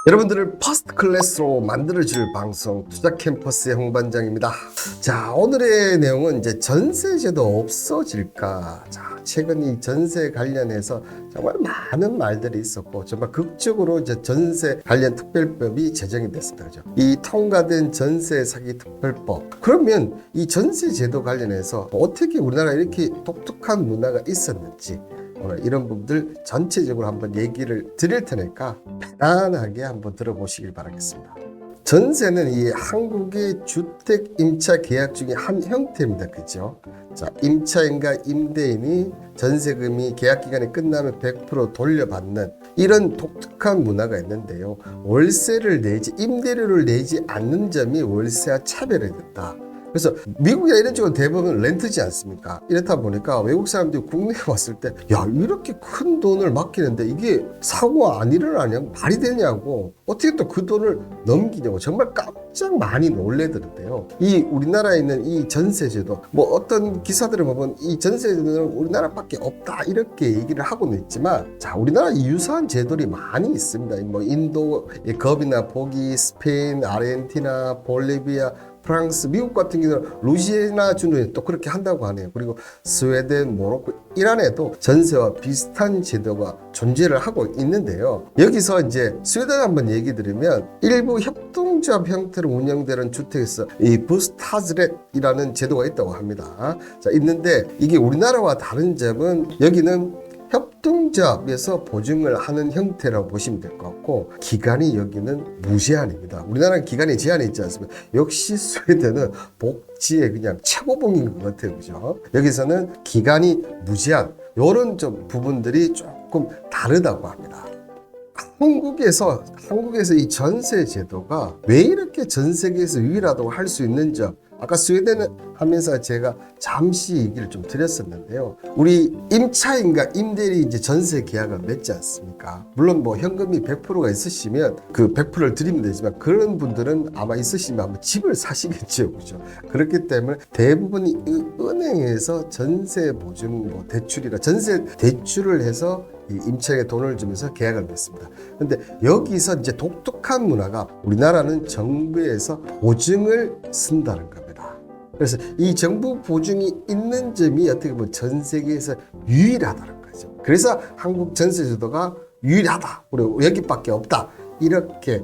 여러분들을 퍼스트 클래스로 만들어줄 방송 투자 캠퍼스의 홍반장입니다. 자, 오늘의 내용은 이제 전세제도 없어질까? 자, 최근 이 전세 관련해서 정말 많은 말들이 있었고 정말 극적으로 이제 전세 관련 특별법이 제정이 됐습니다. 그죠? 이 통과된 전세 사기 특별법. 그러면 이 전세제도 관련해서 어떻게 우리나라에 이렇게 독특한 문화가 있었는지 오늘 이런 부분들 전체적으로 한번 얘기를 드릴 테니까 편안하게 한번 들어보시길 바라겠습니다. 전세는 이 한국의 주택 임차 계약 중에 한 형태입니다. 그죠? 자, 임차인과 임대인이 전세금이 계약 기간이 끝나면 100% 돌려받는 이런 독특한 문화가 있는데요. 월세를 내지 임대료를 내지 않는 점이 월세와 차별이 됐다. 그래서 미국이나 이런 쪽은 대부분 렌트지 않습니까? 이렇다 보니까 외국 사람들이 국내에 왔을 때 야, 이렇게 큰 돈을 맡기는데 이게 사고가 안 일어나냐? 말이 되냐고 어떻게 또 그 돈을 넘기냐고 정말 깜짝 많이 놀래더라고요. 이 우리나라에 있는 이 전세제도 뭐 어떤 기사들을 보면 이 전세제도는 우리나라밖에 없다 이렇게 얘기를 하고는 있지만 자, 우리나라 유사한 제도들이 많이 있습니다. 뭐 인도, 겁이나 보기, 스페인, 아르헨티나, 볼리비아, 프랑스, 미국 같은 경우는 루이지애나 주는 또 그렇게 한다고 하네요. 그리고 스웨덴, 모로코, 이란에도 전세와 비슷한 제도가 존재를 하고 있는데요. 여기서 이제 스웨덴 한번 얘기 드리면 일부 협동조합 형태로 운영되는 주택에서 이 부스타즈렛이라는 제도가 있다고 합니다. 자, 있는데 이게 우리나라와 다른 점은 여기는 협동조합에서 보증을 하는 형태라고 보시면 될 것 같고 기간이 여기는 무제한입니다. 우리나라는 기간이 제한이 있지 않습니까? 역시 스웨덴은 복지의 그냥 최고봉인 것 같아요. 그죠? 여기서는 기간이 무제한 이런 좀 부분들이 조금 다르다고 합니다. 한국에서 이 전세 제도가 왜 이렇게 전 세계에서 유일하다고 할 수 있는지 아까 스웨덴 하면서 제가 잠시 얘기를 좀 드렸었는데요. 우리 임차인과 임대인이 이제 전세 계약을 맺지 않습니까? 물론 뭐 현금이 100%가 있으시면 그 100%를 드리면 되지만 그런 분들은 아마 있으시면 아마 집을 사시겠죠. 그죠? 그렇기 때문에 대부분이 은행에서 전세 보증 뭐 대출이나 전세 대출을 해서 이 임차인에게 돈을 주면서 계약을 맺습니다. 그런데 여기서 이제 독특한 문화가 우리나라는 정부에서 보증을 쓴다는 겁니다. 그래서 이 정부 보증이 있는 점이 어떻게 보면 전 세계에서 유일하다는 거죠. 그래서 한국 전세제도가 유일하다. 우리 여기밖에 없다. 이렇게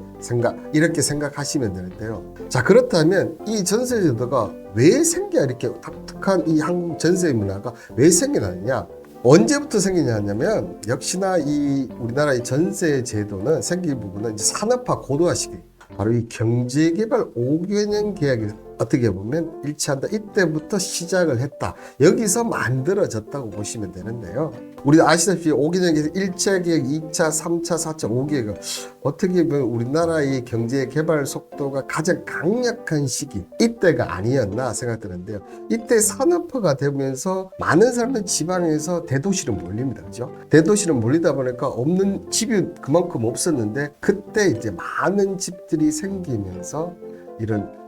생각하시면 되는데요. 자, 그렇다면 이 전세제도가 왜 이렇게 독특한 이 한국 전세 문화가 왜 생겨났느냐? 언제부터 생기냐면 역시나 이 우리나라의 전세 제도는 생긴 부분은 이제 산업화 고도화 시기 바로 이 경제개발 5개년 계약이 어떻게 보면 일치한다. 이때부터 시작을 했다. 여기서 만들어졌다고 보시면 되는데요. 우리 아시다시피 5개년 계획 1차 계획, 2차, 3차, 4차, 5계획 어떻게 보면 우리나라의 경제 개발 속도가 가장 강력한 시기 이때가 아니었나 생각드는데요. 이때 산업화가 되면서 많은 사람들 지방에서 대도시로 몰립니다. 그죠? 대도시로 몰리다 보니까 없는 집이 그만큼 없었는데 그때 이제 많은 집들이 생기면서 이런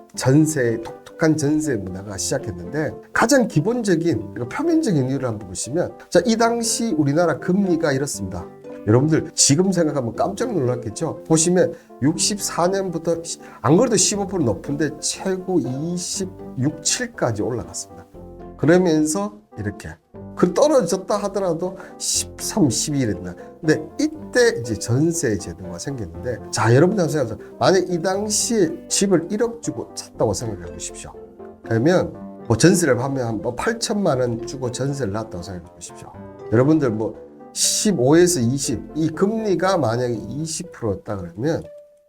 독특한 전세 문화가 시작했는데 가장 기본적인 표면적인 이유를 한번 보시면 자, 이 당시 우리나라 금리가 이렇습니다. 여러분들 지금 생각하면 깜짝 놀랐겠죠? 보시면 64년부터 안 그래도 15% 높은데 최고 26, 7까지 올라갔습니다. 그러면서 이렇게 떨어졌다 하더라도 13, 12랬나. 근데 이때 이제 전세 제도가 생겼는데 자, 여러분들 생각하세요. 만약 이 당시에 집을 1억 주고 샀다고 생각해 보십시오. 그러면 뭐 전세를 하면 뭐 8천만 원 주고 전세를 놨다고 생각해 보십시오. 여러분들 뭐 15에서 20, 이 금리가 만약에 20%였다 그러면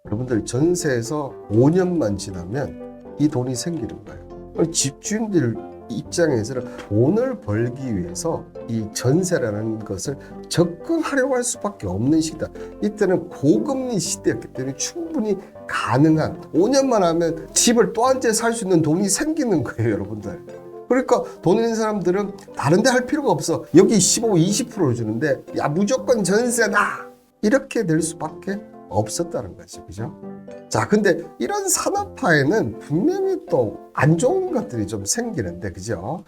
여러분들 전세에서 5년만 지나면 이 돈이 생기는 거예요. 집주인들 입장에서는 돈을 벌기 위해서 이 전세라는 것을 접근하려고 할 수밖에 없는 시기다. 이때는 고금리 시대였기 때문에 충분히 가능한 5년만 하면 집을 또 한 채 살 수 있는 돈이 생기는 거예요, 여러분들. 그러니까 돈 있는 사람들은 다른 데 할 필요가 없어. 여기 15, 20%를 주는데 야, 무조건 전세다. 이렇게 될 수밖에 없었다는 거죠. 그죠? 자, 근데 이런 산업화에는 분명히 또 안 좋은 것들이 좀 생기는데, 그죠?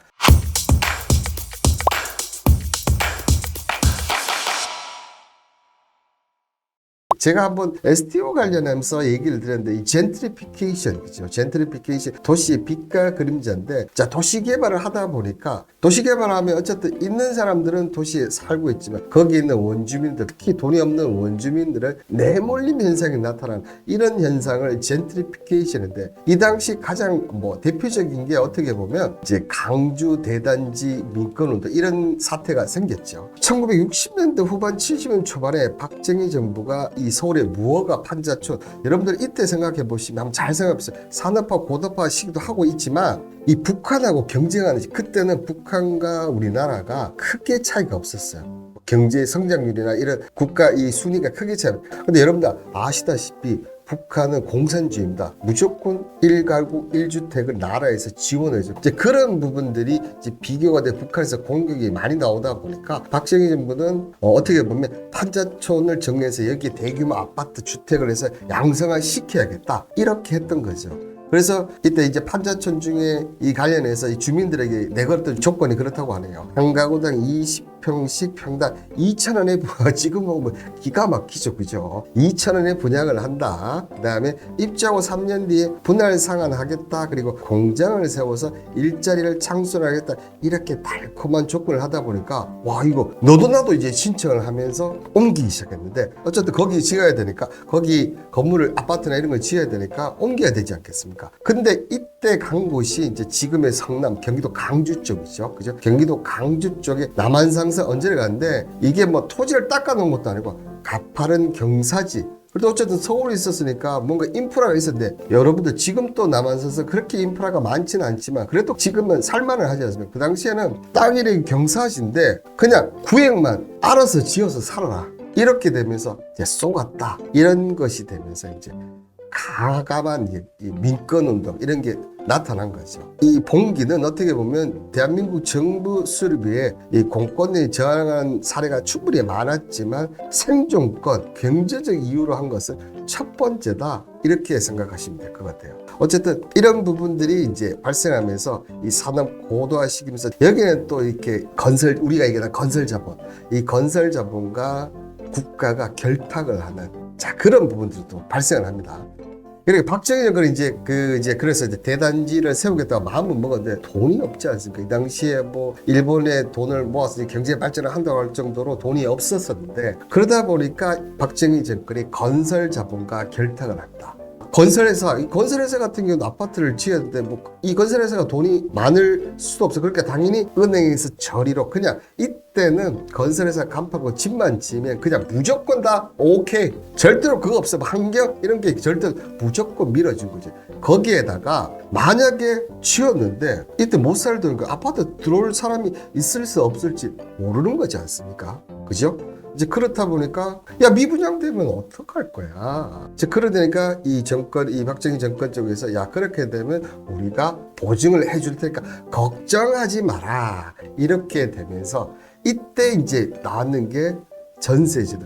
제가 한번 STO 관련하면서 얘기를 드렸는데 이 젠트리피케이션, 그죠? 젠트리피케이션, 도시의 빛과 그림자인데, 자, 도시 개발을 하다 보니까 도시 개발하면 어쨌든 있는 사람들은 도시에 살고 있지만 거기 있는 원주민들, 특히 돈이 없는 원주민들을 내몰림 현상이 나타나는 이런 현상을 젠트리피케이션인데, 이 당시 가장 대표적인 게 어떻게 보면 이제 강주 대단지 민권운동 이런 사태가 생겼죠. 1960년대 후반 70년 초반에 박정희 정부가 이 서울의 무허가 판자촌, 여러분들 이때 생각해 보시면 한번 잘 생각해 보세요. 산업화 고도화 시기도 하고 있지만 이 북한하고 경쟁하는, 그때는 북한과 우리나라가 크게 차이가 없었어요. 경제 성장률이나 이런 국가 이 순위가 크게 차이. 근데 여러분들 아시다시피 북한은 공산주의입니다. 무조건 1가구 1주택을 나라에서 지원해줘. 이제 그런 부분들이 이제 비교가 돼 북한에서 공격이 많이 나오다 보니까 박정희 정부는 어떻게 보면 판자촌을 정해서 여기 대규모 아파트 주택을 해서 양성화 시켜야겠다. 이렇게 했던 거죠. 그래서 이때 이제 판자촌 중에 이 관련해서 이 주민들에게 내걸었던 조건이 그렇다고 하네요. 한 가구당 20평씩 평당 2,000원에 지금 보면 기가 막히죠, 그죠? 2,000원에 분양을 한다. 그다음에 입주하고 3년 뒤에 분할 상환하겠다. 그리고 공장을 세워서 일자리를 창출하겠다. 이렇게 달콤한 조건을 하다 보니까 와, 이거 너도 나도 이제 신청을 하면서 옮기기 시작했는데, 어쨌든 거기 지어야 되니까, 거기 건물을 아파트나 이런 걸 지어야 되니까 옮겨야 되지 않겠습니까? 근데 이때 간 곳이 이제 지금의 성남, 경기도 강주 쪽이죠. 그죠? 경기도 강주 쪽에 남한상선 언제를 갔는데, 이게 토지를 닦아 놓은 것도 아니고 가파른 경사지. 그래도 어쨌든 서울에 있었으니까 뭔가 인프라가 있었는데, 여러분들 지금 또 남한선에서 그렇게 인프라가 많지는 않지만 그래도 지금은 살만을 하지 않습니까? 그 당시에는 땅이랑 경사지인데 그냥 구획만 알아서 지어서 살아라. 이렇게 되면서 이제 쏘갔다. 이런 것이 되면서 이제 가감한 이 민권운동 이런 게 나타난 거죠. 이 봉기는 어떻게 보면 대한민국 정부 수립에 이 공권력에 저항한 사례가 충분히 많았지만 생존권, 경제적 이유로 한 것은 첫 번째다. 이렇게 생각하시면 될 것 같아요. 어쨌든 이런 부분들이 이제 발생하면서 이 산업 고도화 시기면서 여기는 또 이렇게 건설, 우리가 얘기하는 건설 자본, 이 건설 자본과 국가가 결탁을 하는 그런 부분들도 발생을 합니다. 그리고 박정희 정권은 그래서 이제 대단지를 세우겠다고 마음은 먹었는데 돈이 없지 않습니까? 이 당시에 일본의 돈을 모아서 경제 발전을 한다고 할 정도로 돈이 없었었는데, 그러다 보니까 박정희 정권이 건설 자본과 결탁을 합니다. 건설회사 같은 경우는 아파트를 지어야 되는데 이 건설회사가 돈이 많을 수도 없어. 그러니까 당연히 은행에서 저리로 그냥, 이때는 건설회사 간판고 집만 지으면 그냥 무조건 다 오케이. 절대로 그거 없어. 환경 이런 게 절대 무조건 밀어준 거지. 거기에다가 만약에 지었는데 이때 못 살던 그 아파트 들어올 사람이 있을 수 없을지 모르는 거지 않습니까? 그죠? 이제 그렇다 보니까 미분양되면 어떡할 거야. 이제 그러니까 이 박정희 정권 쪽에서 그렇게 되면 우리가 보증을 해줄 테니까 걱정하지 마라. 이렇게 되면서 이때 이제 나왔는 게 전세제도.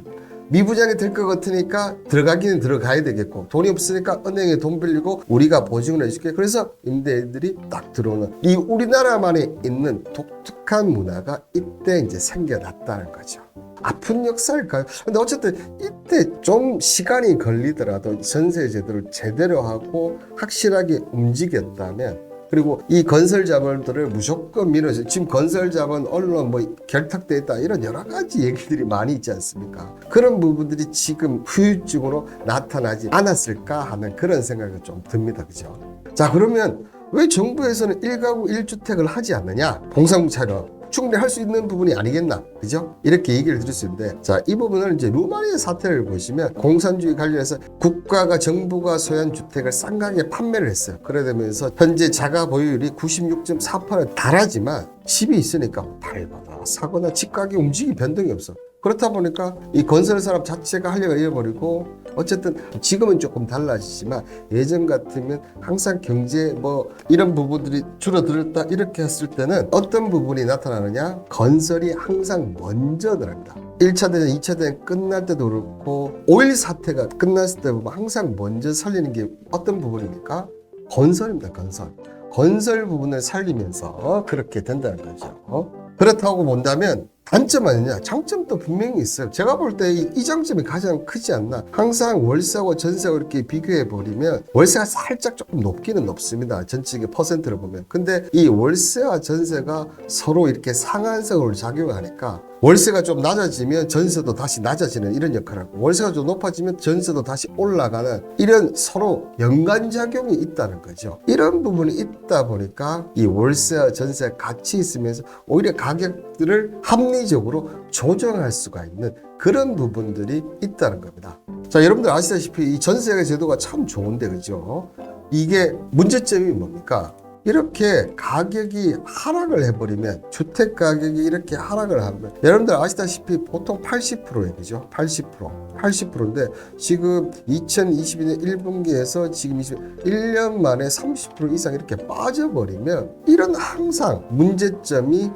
미부장이 될 것 같으니까 들어가기는 들어가야 되겠고, 돈이 없으니까 은행에 돈 빌리고 우리가 보증을 해줄게. 그래서 임대인들이 딱 들어오는 이 우리나라만에 있는 독특한 문화가 이때 이제 생겨났다는 거죠. 아픈 역사일까요? 근데 어쨌든 이때 좀 시간이 걸리더라도 전세 제도를 제대로 하고 확실하게 움직였다면, 그리고 이 건설 자본들을 무조건 밀어서, 지금 건설 자본 언론 결탁돼 있다 이런 여러 가지 얘기들이 많이 있지 않습니까? 그런 부분들이 지금 후유증으로 나타나지 않았을까 하는 그런 생각이 좀 듭니다. 그죠? 자, 그러면 왜 정부에서는 1가구 1주택을 하지 않느냐? 공사공차로 충분히 할 수 있는 부분이 아니겠나, 그죠? 이렇게 얘기를 드릴 수 있는데, 자, 이 부분을 이제 루마니아 사태를 보시면 공산주의 관련해서 국가가, 정부가 소유한 주택을 싼 가격에 판매를 했어요. 그러면서 현재 자가 보유율이 96.4%에 달하지만 집이 있으니까 팔거나 사거나 집 가격 움직임 변동이 없어. 그렇다 보니까 이 건설 사람 자체가 활력을 잃어버리고, 어쨌든 지금은 조금 달라지지만 예전 같으면 항상 경제 이런 부분들이 줄어들었다 이렇게 했을 때는 어떤 부분이 나타나느냐? 건설이 항상 먼저 들어갑니다. 1차 대전, 2차 대전 끝날 때도 그렇고 5.1 사태가 끝났을 때 보면 항상 먼저 살리는 게 어떤 부분입니까? 건설입니다. 건설 부분을 살리면서 그렇게 된다는 거죠. 그렇다고 본다면 단점 아니냐? 장점도 분명히 있어요. 제가 볼 때 이 장점이 가장 크지 않나. 항상 월세하고 전세하고 이렇게 비교해 버리면 월세가 살짝 조금 높기는 높습니다. 전체적인 퍼센트를 보면. 근데 이 월세와 전세가 서로 이렇게 상한선으로 작용하니까 월세가 좀 낮아지면 전세도 다시 낮아지는 이런 역할을 하고, 월세가 좀 높아지면 전세도 다시 올라가는 이런 서로 연관작용이 있다는 거죠. 이런 부분이 있다 보니까 이 월세와 전세가 같이 있으면서 오히려 가격들을 합리적으로 조정할 수가 있는 그런 부분들이 있다는 겁니다. 자, 여러분들 아시다시피 이 전세 제도가 참 좋은데, 그죠? 이게 문제점이 뭡니까? 이렇게 가격이 하락을 해버리면, 주택 가격이 이렇게 하락을 하면, 여러분들 아시다시피 보통 80%예요, 그죠? 80%인데 지금 2022년 1분기에서 지금 1년 만에 30% 이상 이렇게 빠져버리면 이런 항상 문제점이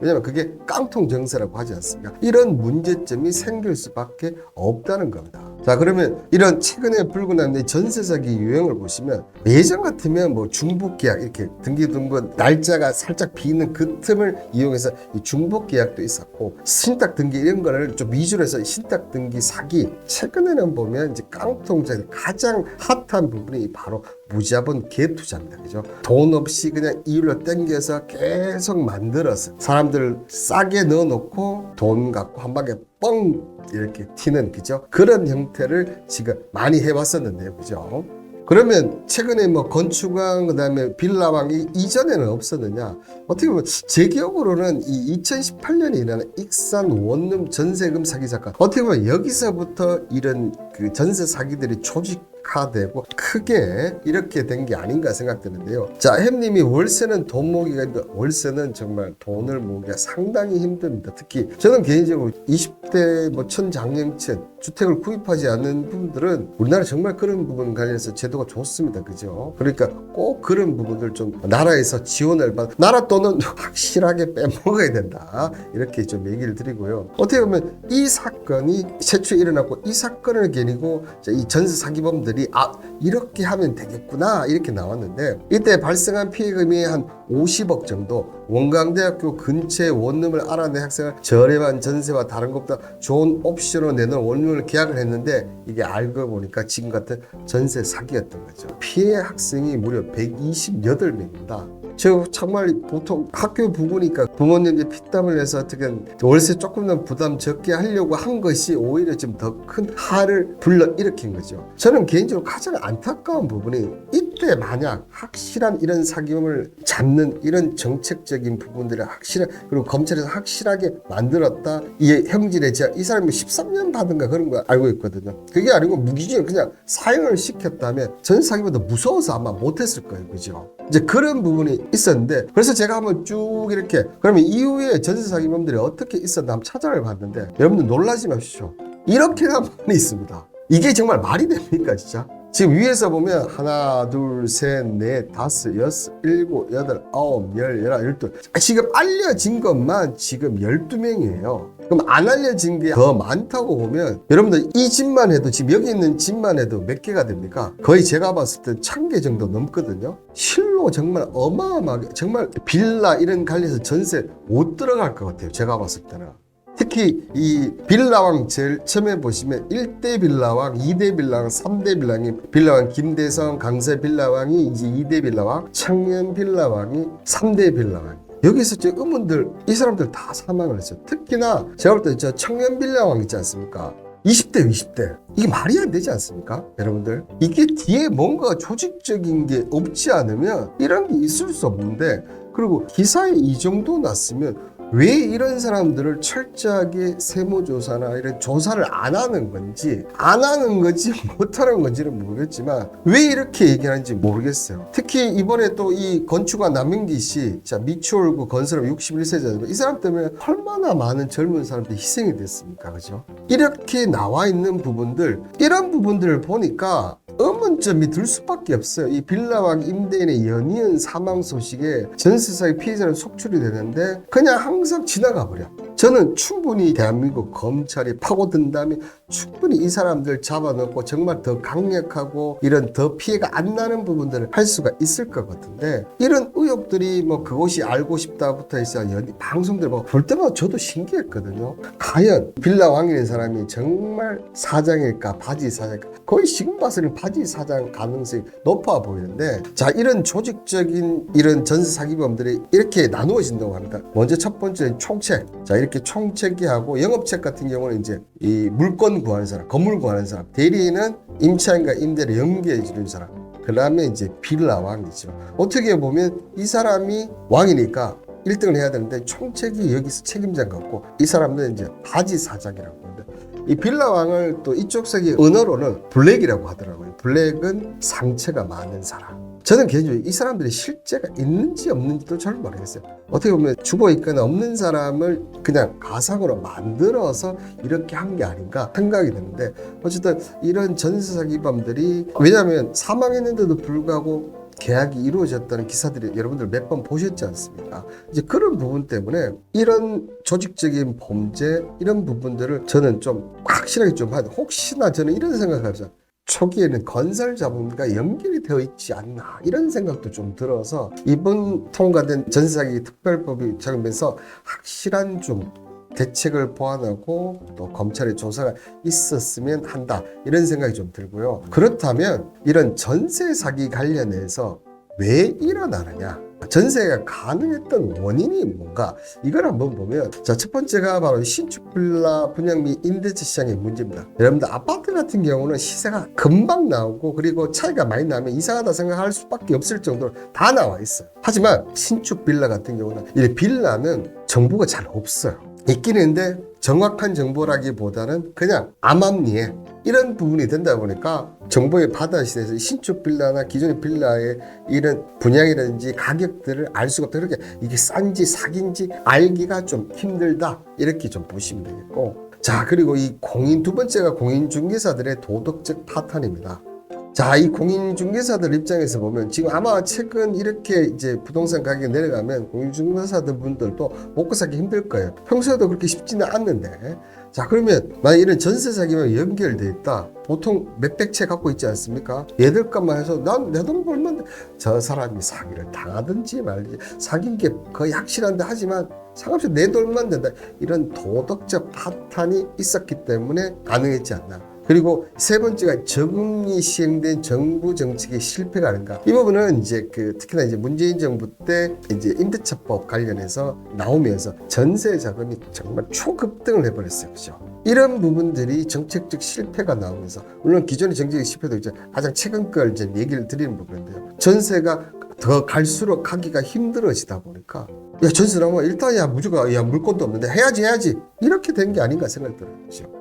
왜냐면 그게 깡통 정세라고 하지 않습니까? 이런 문제점이 생길 수밖에 없다는 겁니다. 자, 그러면 이런 최근에 불고 난 전세 사기 유형을 보시면, 예전 같으면 뭐 중복 계약, 이렇게 등기등본 날짜가 살짝 비는 그 틈을 이용해서 이 중복 계약도 있었고, 신탁 등기 이런 거를 좀 위주로 해서 신탁 등기 사기. 최근에는 보면 이제 깡통 정세 가장 핫한 부분이 바로 무자본 갭투자입니다. 그죠? 돈 없이 그냥 이율로 땡겨서 계속 만들어서 사람들 싸게 넣어놓고 돈 갖고 한 방에 뻥 이렇게 튀는, 그죠? 그런 형태를 지금 많이 해왔었는데요. 그죠? 그러면 최근에 뭐 건축왕, 그다음에 빌라왕이 이전에는 없었느냐? 어떻게 보면 제 기억으로는 이 2018년에 일어난 익산 원룸 전세금 사기 사건, 어떻게 보면 여기서부터 이런 그 전세 사기들이 조직화되고 크게 이렇게 된 게 아닌가 생각되는데요. 자, 햄님이 월세는 돈 모으기가 힘들다. 월세는 정말 돈을 모으기가 상당히 힘듭니다. 특히 저는 개인적으로 20대 뭐 천장년층 주택을 구입하지 않는 분들은 우리나라 정말 그런 부분 관련해서 제도가 좋습니다. 그죠? 그러니까 꼭 그런 부분들 좀 나라에서 지원을 나라 돈은 확실하게 빼먹어야 된다. 이렇게 좀 얘기를 드리고요. 어떻게 보면 이 사건이 최초에 일어났고, 이 사건을 겨누고 이 전세 사기범들이 이렇게 하면 되겠구나 이렇게 나왔는데, 이때 발생한 피해금이 한 50억 정도, 원광대학교 근처에 원룸을 알아낸 학생을 저렴한 전세와 다른 것보다 좋은 옵션으로 내놓은 원룸을 계약을 했는데, 이게 알고 보니까 지금 같은 전세 사기였던 거죠. 피해 학생이 무려 128명입니다. 저 정말 보통 학교 부모니까 부모님이 피땀을 내서 어떻게 월세 조금 더 부담 적게 하려고 한 것이 오히려 좀 더 큰 화를 불러일으킨 거죠. 저는 개인적으로 가장 안타까운 부분이, 이때 만약 확실한 이런 사기범을 잡는 이런 정책적인 부분들을 그리고 검찰에서 확실하게 만들었다, 이 형질의 이 사람이 13년 받은가 그런 거 알고 있거든요. 그게 아니고 무기징역 그냥 사형을 시켰다면 전세 사기보다 무서워서 아마 못했을 거예요. 그죠? 이제 그런 부분이 있었는데, 그래서 제가 한번 쭉 이렇게, 그러면 이후에 전세 사기범들이 어떻게 있었나 한번 찾아를 봤는데, 여러분들 놀라지 마십시오. 이렇게 한 분이 있습니다. 이게 정말 말이 됩니까, 진짜? 지금 위에서 보면 하나, 둘, 셋, 넷, 다섯, 여섯, 일곱, 여덟, 아홉, 열, 열한, 열두. 지금 알려진 것만 지금 12명이에요. 그럼 안 알려진 게 더 많다고 보면, 여러분들 이 집만 해도, 지금 여기 있는 집만 해도 몇 개가 됩니까? 거의 제가 봤을 때 1000개 정도 넘거든요. 실로 정말 어마어마하게, 정말 빌라 이런 관련해서 전세 못 들어갈 것 같아요. 제가 봤을 때는. 특히 이 빌라왕 제일 처음에 보시면 1대 빌라왕, 2대 빌라왕, 3대 빌라왕이 빌라왕 김대성, 강세 빌라왕이 이제 2대 빌라왕, 청년 빌라왕이 3대 빌라왕. 여기서 제 의문들, 이 사람들 다 사망을 했어요. 특히나 제가 볼 때 저 청년 빌라왕 있지 않습니까? 20대, 20대. 이게 말이 안 되지 않습니까? 여러분들. 이게 뒤에 뭔가 조직적인 게 없지 않으면 이런 게 있을 수 없는데, 그리고 기사에 이 정도 났으면 왜 이런 사람들을 철저하게 세무조사나 이런 조사를 안 하는 건지 못하는 건지는 모르겠지만, 왜 이렇게 얘기하는지 모르겠어요. 특히 이번에 또 이 건축가 남윤기 씨, 자, 미추홀구 건설업 61세잖아요. 이 사람 때문에 얼마나 많은 젊은 사람들이 희생이 됐습니까? 그죠? 이렇게 나와 있는 부분들, 이런 부분들을 보니까 의문점이 들 수밖에 없어요. 이 빌라왕 임대인의 연이은 사망 소식에 전세사기 피해자는 속출이 되는데 그냥 항상 지나가 버려. 저는 충분히 대한민국 검찰이 파고든 다음에 충분히 이 사람들 잡아놓고 정말 더 강력하고 이런 더 피해가 안 나는 부분들을 할 수가 있을 것 같은데, 이런 의혹들이 뭐 그것이 알고 싶다부터 해서 방송들 뭐 볼 때마다 저도 신기했거든요. 과연 빌라 왕이라는 사람이 정말 사장일까 바지 사장일까? 거의 지금 봐서는 바지 사장 가능성이 높아 보이는데, 자, 이런 조직적인 이런 전세 사기범들이 이렇게 나누어진다고 합니다. 먼저 첫 번째는 총책. 자, 이렇게 총책이 하고, 영업책 같은 경우는 이제 이 물건 구하는 사람, 건물 구하는 사람, 대리인은 임차인과 임대를 연계해 주는 사람, 그 다음에 이제 빌라 왕이죠. 어떻게 보면 이 사람이 왕이니까 1등을 해야 되는데 총책이 여기서 책임자 같고, 이 사람은 이제 바지 사장이라고 하는데, 이 빌라 왕을 또 이쪽 세계 언어로는 블랙이라고 하더라고요. 블랙은 상처가 많은 사람. 저는 개인적으로 이 사람들이 실제가 있는지 없는지도 잘 모르겠어요. 어떻게 보면 죽어 있거나 없는 사람을 그냥 가상으로 만들어서 이렇게 한 게 아닌가 생각이 드는데, 어쨌든 이런 전세 사기범들이, 왜냐하면 사망했는데도 불구하고 계약이 이루어졌다는 기사들이 여러분들 몇 번 보셨지 않습니까? 이제 그런 부분 때문에 이런 조직적인 범죄, 이런 부분들을 저는 좀 확실하게 좀 하는데, 혹시나 저는 이런 생각을 합니다. 초기에는 건설 자본과 연결이 되어 있지 않나, 이런 생각도 좀 들어서 이번 통과된 전세사기 특별법이 적용되면서 확실한 좀 대책을 보완하고 또 검찰의 조사가 있었으면 한다, 이런 생각이 좀 들고요. 그렇다면 이런 전세 사기 관련해서 왜 일어나느냐, 전세가 가능했던 원인이 뭔가, 이걸 한번 보면, 자, 첫 번째가 바로 신축 빌라 분양 및 임대차 시장의 문제입니다. 여러분들 아파트 같은 경우는 시세가 금방 나오고, 그리고 차이가 많이 나면 이상하다 생각할 수밖에 없을 정도로 다 나와 있어요. 하지만 신축 빌라 같은 경우는, 이 빌라는 정보가 잘 없어요. 있긴 있는데 정확한 정보라기보다는 그냥 암암리에 이런 부분이 된다 보니까 정보의 바다 시대에서 신축 빌라나 기존의 빌라의 이런 분양이라든지 가격들을 알 수가 없다. 그렇게 이게 싼지 사기인지 알기가 좀 힘들다, 이렇게 좀 보시면 되겠고, 자, 그리고 이 두 번째가 공인중개사들의 도덕적 파탄입니다. 자, 이 공인중개사들 입장에서 보면 지금 아마 최근 이렇게 이제 부동산 가격이 내려가면 공인중개사들 분들도 먹고 살기 힘들 거예요. 평소에도 그렇게 쉽지는 않는데, 자, 그러면 만약 이런 전세 사기만 연결돼 있다, 보통 몇백 채 갖고 있지 않습니까? 얘들 것만 해서 난 내 돈 벌면 저 사람이 사기를 당하든지 말든지, 사귄 게 거의 확실한데, 하지만 상관없이 내 돈만 된다, 이런 도덕적 파탄이 있었기 때문에 가능했지 않나. 그리고 세 번째가 적응이 시행된 정부 정책의 실패가 아닌가. 이 부분은 이제 특히나 이제 문재인 정부 때 이제 임대차법 관련해서 나오면서 전세 자금이 정말 초급등을 해버렸어요. 그죠? 이런 부분들이 정책적 실패가 나오면서, 물론 기존의 정책의 실패도 이제 가장 최근 걸 이제 얘기를 드리는 부분인데요. 전세가 더 갈수록 가기가 힘들어지다 보니까, 야, 전세 나오면 일단 무조건 물건도 없는데 해야지 이렇게 된 게 아닌가 생각이 들어요.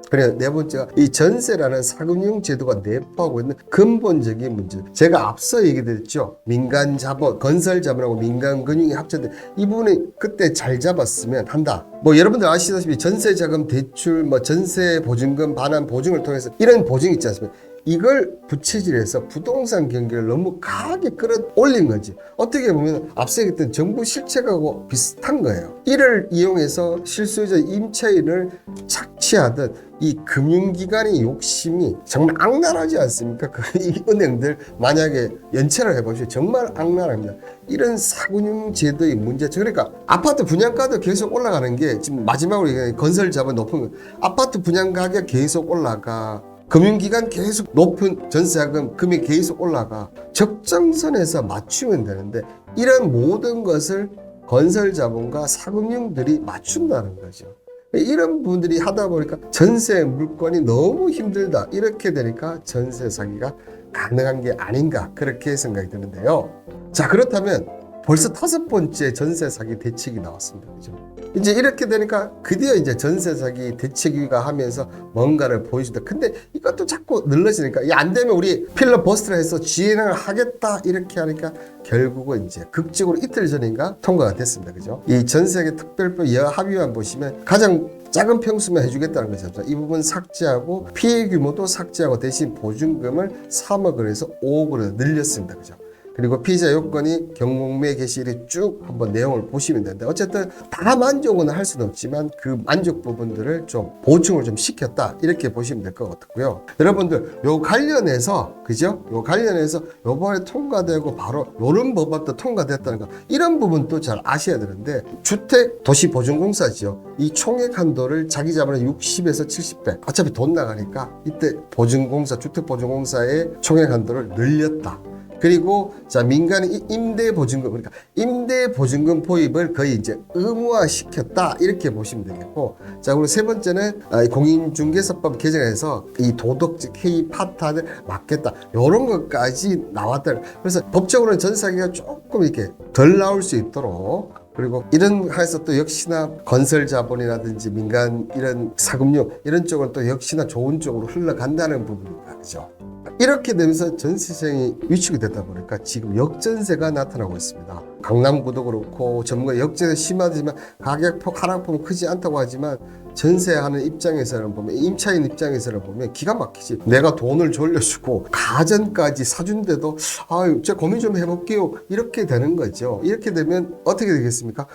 그래, 네 번째가 이 전세라는 사금융 제도가 내포하고 있는 근본적인 문제. 제가 앞서 얘기드렸죠. 민간 자본, 건설 자본하고 민간 금융이 합쳐된 이 부분이 그때 잘 잡았으면 한다. 뭐 여러분들 아시다시피 전세 자금 대출, 뭐 전세 보증금 반환 보증을 통해서 이런 보증이 있지 않습니까? 이걸 부채질해서 부동산 경기를 너무 강하게 끌어올린 거지. 어떻게 보면 앞서 얘기했던 정부 실책하고 비슷한 거예요. 이를 이용해서 실수요자 임차인을 착취하듯 이 금융기관의 욕심이 정말 악랄하지 않습니까? 이 은행들 만약에 연체를 해보시면 정말 악랄합니다. 이런 사금융 제도의 문제죠. 그러니까 아파트 분양가도 계속 올라가는 게, 지금 마지막으로 얘기하는 건설 자본 높은 거, 아파트 분양 가격 계속 올라가, 금융기관 계속 높은 전세자금 금액이 계속 올라가, 적정선에서 맞추면 되는데 이런 모든 것을 건설자본과 사금융들이 맞춘다는 거죠. 이런 분들이 하다 보니까 전세 물건이 너무 힘들다, 이렇게 되니까 전세 사기가 가능한 게 아닌가, 그렇게 생각이 드는데요. 자, 그렇다면 벌써 5번째 전세 사기 대책이 나왔습니다. 그죠? 이제 이렇게 되니까 드디어 이제 전세 사기 대책위가 하면서 뭔가를 보여준다. 근데 이것도 자꾸 늘러지니까, 이 안 되면 우리 필러 버스트를 해서 진행을 하겠다, 이렇게 하니까 결국은 이제 극적으로 이틀 전인가 통과가 됐습니다. 그죠? 이 전세계 특별법 여합의안 보시면 가장 작은 평수만 해주겠다는 거죠. 이 부분 삭제하고 피해 규모도 삭제하고 대신 보증금을 3억을 해서 5억으로 늘렸습니다. 그죠? 그리고 피의자 요건이 경공매 게시일에 쭉 한번 내용을 보시면 되는데 어쨌든 다 만족은 할 수는 없지만 그 만족 부분들을 좀 보충을 좀 시켰다 이렇게 보시면 될 것 같고요. 여러분들 요 관련해서 그죠? 요 관련해서 요번에 통과되고 바로 요런 법안도 통과됐다는 거 이런 부분도 잘 아셔야 되는데 주택도시보증공사죠. 이 총액 한도를 자기 자본의 60에서 70배 어차피 돈 나가니까 이때 보증공사 주택보증공사의 총액 한도를 늘렸다. 그리고 자 민간의 임대보증금 그러니까 임대보증금 포입을 거의 이제 의무화 시켰다 이렇게 보시면 되겠고 자 그리고 세 번째는 공인중개사법 개정해서 이 도덕적 해이 파탄을 막겠다 이런 것까지 나왔다. 그래서 법적으로는 전세사기가 조금 이렇게 덜 나올 수 있도록 그리고 이런 해서 또 역시나 건설 자본이라든지 민간 이런 사금융 이런 쪽은 또 역시나 좋은 쪽으로 흘러간다는 부분입니다. 그죠? 이렇게 되면서 전세 시장이 위축이 되다 보니까 지금 역전세가 나타나고 있습니다. 강남구도 그렇고 전국에 역전세 심하지만 가격폭 하락폭은 크지 않다고 하지만 전세하는 입장에서는 보면 임차인 입장에서는 보면 기가 막히지. 내가 돈을 돌려주고 가전까지 사준데도 아유 제가 고민 좀 해볼게요 이렇게 되는 거죠. 이렇게 되면 어떻게 되겠습니까?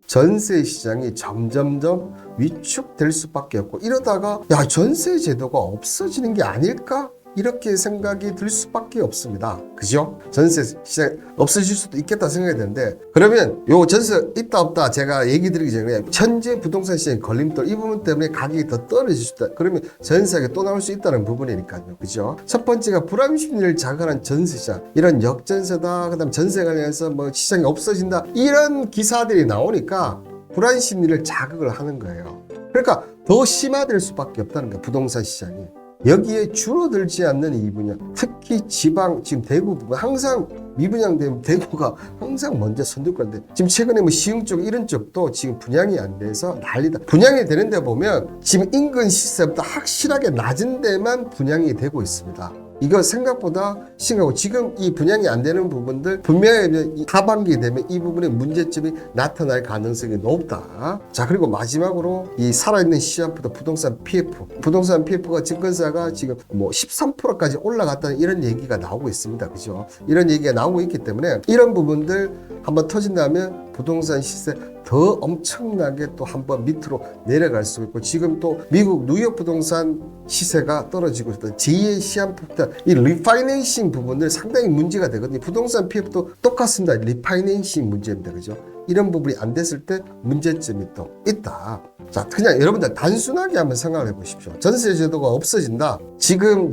전세 시장이 점점점 위축될 수밖에 없고 이러다가 야 전세 제도가 없어지는 게 아닐까? 이렇게 생각이 들 수밖에 없습니다. 그죠? 전세 시장 없어질 수도 있겠다 생각이 드는데 그러면 요 전세 있다 없다 제가 얘기 드리기 전에 현재 부동산 시장의 걸림돌 이 부분 때문에 가격이 더 떨어질 수 있다. 그러면 전세가 또 나올 수 있다는 부분이니까요. 그죠? 첫 번째가 불안 심리를 자극하는 전세 시장 이런 역전세다 그다음 전세 관련해서 뭐 시장이 없어진다 이런 기사들이 나오니까 불안 심리를 자극을 하는 거예요. 그러니까 더 심화될 수밖에 없다는 거예요. 부동산 시장이. 여기에 줄어들지 않는 이 분야 특히 지방 지금 대구 부분 항상 미분양되면 대구가 항상 먼저 선두권인데 지금 최근에 뭐 시흥 쪽 이런 쪽도 지금 분양이 안 돼서 난리다. 분양이 되는데 보면 지금 인근 시세보다 확실하게 낮은 데만 분양이 되고 있습니다. 이거 생각보다 심각하고 지금 이 분양이 안 되는 부분들 분명히 하반기 되면 이 부분에 문제점이 나타날 가능성이 높다. 자 그리고 마지막으로 이 살아있는 시장보다 부동산 PF 부동산 PF가 증권사가 지금 뭐 13%까지 올라갔다는 이런 얘기가 나오고 있습니다. 그죠? 이런 얘기가 나오고 있기 때문에 이런 부분들 한번 터진다면 부동산 시세 더 엄청나게 또 한번 밑으로 내려갈 수 있고 지금 또 미국 뉴욕 부동산 시세가 떨어지고 있다. 제2의 시한폭탄 이 리파이낸싱 부분들 상당히 문제가 되거든요. 부동산 PF도 똑같습니다. 리파이낸싱 문제입니다. 그죠? 이런 부분이 안 됐을 때 문제점이 또 있다. 자, 그냥 여러분들 단순하게 한번 생각을 해보십시오. 전세 제도가 없어진다. 지금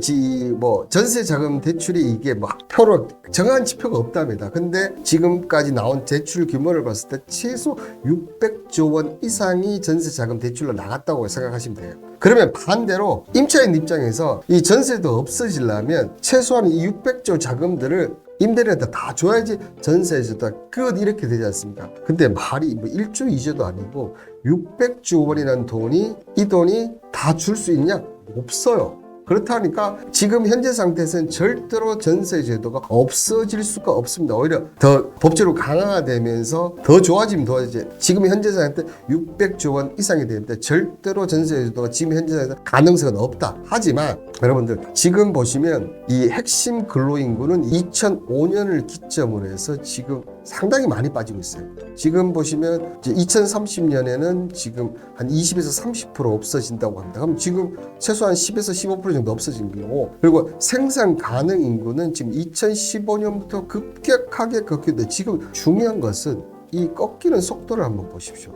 뭐 전세 자금 대출이 이게 막 표로 정한 지표가 없답니다. 근데 지금까지 나온 대출 규모를 봤을 때 최소 600조 원 이상이 전세 자금 대출로 나갔다고 생각하시면 돼요. 그러면 반대로 임차인 입장에서 이 전세도 없어지려면 최소한 이 600조 자금들을 임대료한테 다 줘야지 전세에서도 끝 이렇게 되지 않습니까? 근데 말이 뭐 1조 2조도 아니고 600조 원이라는 돈이 이 돈이 다 줄 수 있냐? 없어요. 그렇다니까 지금 현재 상태에서는 절대로 전세 제도가 없어질 수가 없습니다. 오히려 더 법적으로 강화가 되면서 더 좋아지면 좋아지지. 지금 현재 상태 600조 원 이상이 되는데 절대로 전세 제도가 지금 현재 상태 가능성은 없다. 하지만 여러분들 지금 보시면 이 핵심 근로인구는 2005년을 기점으로 해서 지금 상당히 많이 빠지고 있어요. 지금 보시면 이제 2030년에는 지금 한 20에서 30% 없어진다고 합니다. 그럼 지금 최소한 10에서 15% 정도 없어진 거고 그리고 생산 가능 인구는 지금 2015년부터 급격하게 꺾이는데 지금 중요한 것은 이 꺾이는 속도를 한번 보십시오.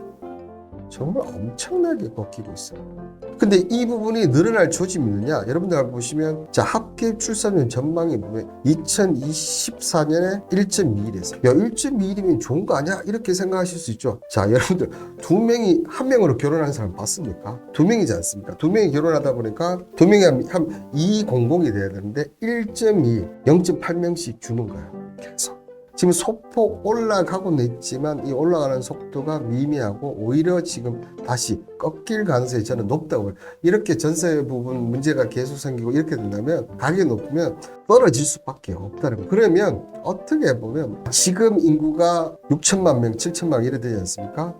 정말 엄청나게 꺾이고 있어요. 근데 이 부분이 늘어날 조짐이 있느냐? 여러분들 보시면 자 합계 출산율 전망이 보면 2024년에 1.21에서 야 1.21이면 좋은 거 아니야? 이렇게 생각하실 수 있죠. 자 여러분들 두 명이 한 명으로 결혼하는 사람 봤습니까? 두 명이지 않습니까? 두 명이 결혼하다 보니까 두 명이 한 200이 돼야 되는데 1.2, 0.8명씩 주는 거예요. 계속. 지금 소폭 올라가고는 있지만 이 올라가는 속도가 미미하고 오히려 지금 다시 꺾일 가능성이 저는 높다고 해요. 이렇게 전세 부분 문제가 계속 생기고 이렇게 된다면 가격이 높으면 떨어질 수밖에 없다는 거예요. 그러면 어떻게 보면 지금 인구가 6천만 명, 7천만 명 이래 되지 않습니까?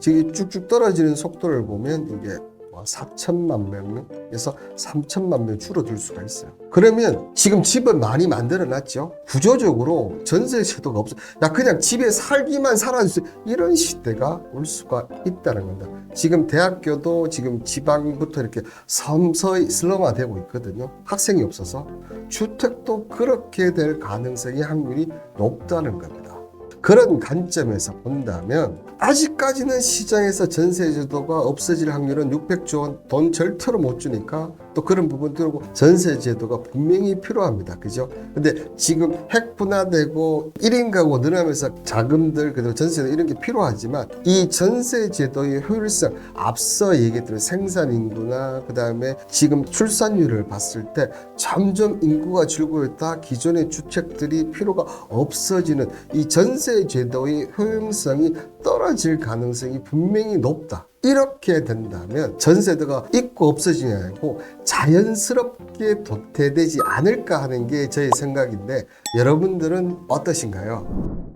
지금 쭉쭉 떨어지는 속도를 보면 이게 4천만 명에서 3천만 명 줄어들 수가 있어요. 그러면 지금 집을 많이 만들어 놨죠. 구조적으로 전세 제도가 없어. 야, 그냥 집에 살기만 살아주세요. 이런 시대가 올 수가 있다는 겁니다. 지금 대학교도 지금 지방부터 이렇게 서서히 슬럼화되고 있거든요. 학생이 없어서. 주택도 그렇게 될 가능성이 확률이 높다는 겁니다. 그런 관점에서 본다면 아직까지는 시장에서 전세 제도가 없어질 확률은 600조 원 돈 절대로 못 주니까 또 그런 부분들고 전세 제도가 분명히 필요합니다. 그죠? 근데 지금 핵분화되고 1인 가구 늘어나면서 자금들 그리고 전세 이런 게 필요하지만 이 전세 제도의 효율성 앞서 얘기했던 생산 인구나 그다음에 지금 출산율을 봤을 때 점점 인구가 줄고 있다. 기존의 주택들이 필요가 없어지는 이 전세 제도의 효용성이 떨어질 가능성이 분명히 높다. 이렇게 된다면 전세도가 있고 없어지냐 아니고 자연스럽게 도태되지 않을까 하는 게 저의 생각인데 여러분들은 어떠신가요?